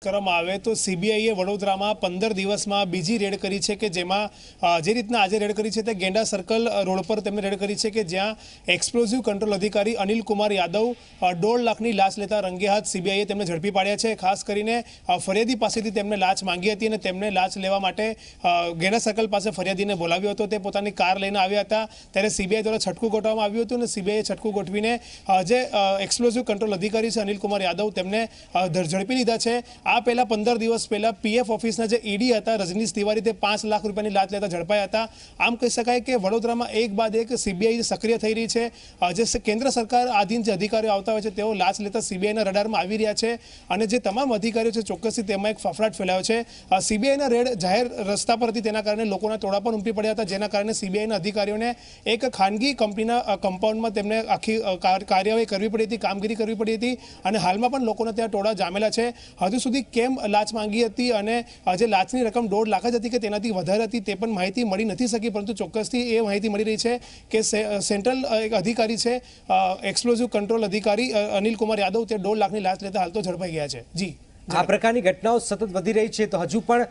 કરવામાં આવે તો સીબીઆઈએ વડોદરામાં 15 દિવસમાં બીજી રેડ કરી છે કે જેમાં જે રીતના આજે રેડ કરી છે તે ગેંડા સર્કલ રોડ પર તેમણે રેડ કરી છે કે જ્યાં એક્સપ્લોઝિવ કંટ્રોલ અધિકારી અનિલ કુમાર યાદવ 1.5 લાખની લાંચ લેતા રંગે હાથ સીબીઆઈએ તેમને ઝડપી પાડ્યા છે। ખાસ કરીને ફરિયાદી પાસેથી તેમને લાંચ માંગી હતી અને તેમને લાંચ લેવા માટે ગેંડા સર્કલ પાસે ફરિયાદીને બોલાવ્યો હતો। તે પોતાની કાર લઈને આવ્યા હતા ત્યારે સીબીઆઈ દ્વારા છટકું ગોઠવવામાં આવ્યું હતું અને સીબીઆઈએ છટકું ગોઠવીને જે એક્સપ્લોઝિવ કંટ્રોલ અધિકારી છે અનિલ કુમાર યાદવ તેમને ઝડપી લીધા છે। આ પહેલા 15 દિવસ પહેલા પીએફ ઓફિસના જે ઈડી હતા રજનીશ તિવારી તે 5 લાખ રૂપિયાની લાંચ લેતા ઝડપાયા હતા। આમ કહી શકાય કે વડોદરામાં એક બાદ એક સીબીઆઈ સક્રિય થઈ રહી છે। જે કેન્દ્ર સરકાર આધીન જે અધિકારીઓ આવતા હોય છે તેઓ લાંચ લેતા સીબીઆઈના રડારમાં આવી રહ્યા છે અને જે તમામ અધિકારીઓ છે ચોક્કસથી તેમાં એક ફફડાટ ફેલાયો છે। સીબીઆઈના રેડ જાહેર રસ્તા પર હતી તેના કારણે લોકોના ટોળા પણ ઉમટી પડ્યા હતા જેના કારણે સીબીઆઈના અધિકારીઓને એક ખાનગી કંપનીના કમ્પાઉન્ડમાં તેમને આખી કાર્યવાહી કરવી પડી હતી, કામગીરી કરવી પડી હતી અને હાલમાં પણ લોકોના ત્યાં ટોળા જામેલા છે। હજુ સુધી કેમ લાંચ માંગી હતી અને જે લાંચની રકમ 1.5 લાખ જ હતી કે તેનાથી વધારે હતી તે પણ માહિતી મળી નથી શકી, પરંતુ ચોક્કસથી એ માહિતી મળી રહી છે કે સેન્ટ્રલ એક અધિકારી છે એક્સપ્લોઝિવ કંટ્રોલ અધિકારી અનિલ કુમાર યાદવ તે 1.5 લાખની લાંચ લેતા હાલ તો ઝડપાઈ ગયા છે। જી, આ પ્રકારની ઘટનાઓ સતત વધી રહી છે તો હજુ પણ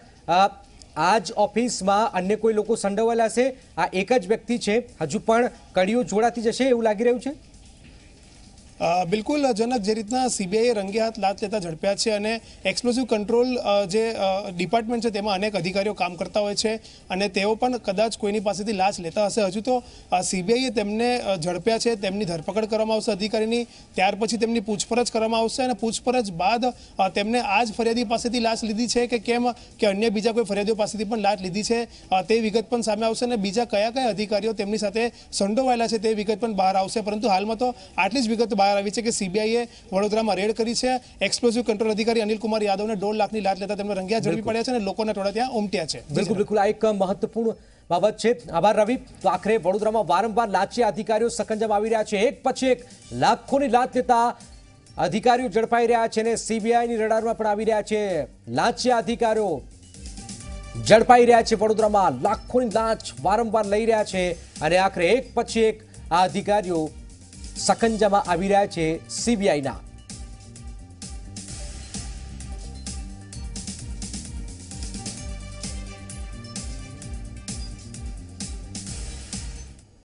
આ જ ઓફિસમાં અન્ય કોઈ લોકો સંડોવાયેલા છે? આ એક જ વ્યક્તિ છે, હજુ પણ કડીઓ જોડાતી જશે એવું લાગી રહ્યું છે? બિલકુલ જનક, જે રીતના સીબીઆઈએ રંગે હાથ લાંચ લેતા ઝડપ્યા છે અને એક્સપ્લોઝિવ કંટ્રોલ જે ડિપાર્ટમેન્ટ છે તેમાં અનેક અધિકારીઓ કામ કરતા હોય છે અને તેઓ પણ કદાચ કોઈની પાસેથી લાંચ લેતા હશે। હજુ તો સીબીઆઈએ તેમને ઝડપ્યા છે, તેમની ધરપકડ કરવામાં આવશે અધિકારીની, ત્યાર પછી તેમની પૂછપરછ કરવામાં આવશે અને પૂછપરછ બાદ તેમને આ જ ફરિયાદી પાસેથી લાંચ લીધી છે કે કેમ કે અન્ય બીજા કોઈ ફરિયાદીઓ પાસેથી પણ લાંચ લીધી છે તે વિગત પણ સામે આવશે અને બીજા કયા કયા અધિકારીઓ તેમની સાથે સંડોવાયેલા છે તે વિગત પણ બહાર આવશે। પરંતુ હાલમાં તો આટલી જ વિગત બહાર આવી છે કે સીબીઆઈએ વડોદરામાં રેડ કરી છે, એક્સપ્લોઝિવ કંટ્રોલ અધિકારી અનિલ કુમાર યાદવને 1.5 લાખની લાંચ લેતા તેમને રંગિયા ઝડપી પડ્યા છે અને લોકોના ટોળા ત્યાં ઉમટ્યા છે। બિલકુલ આ એક મહત્વપૂર્ણ બાબત છે। આભાર રવિ। તો આખરે વડોદરામાં વારંવાર લાંચિયા અધિકારીઓ સકંજામાં આવી રહ્યા છે, એક પછી એક લાખોની લાંચ લેતા અધિકારીઓ ઝડપાઈ રહ્યા છે અને સીબીઆઈની રડારમાં પણ આવી રહ્યા છે। લાંચિયા અધિકારીઓ ઝડપાઈ રહ્યા છે, વડોદરામાં લાખોની લાંચ વારંવાર લઈ રહ્યા છે અને આખરે એક પછી એક આ અધિકારીઓ સકંજામાં આવી રહ્યા છે સીબીઆઈના।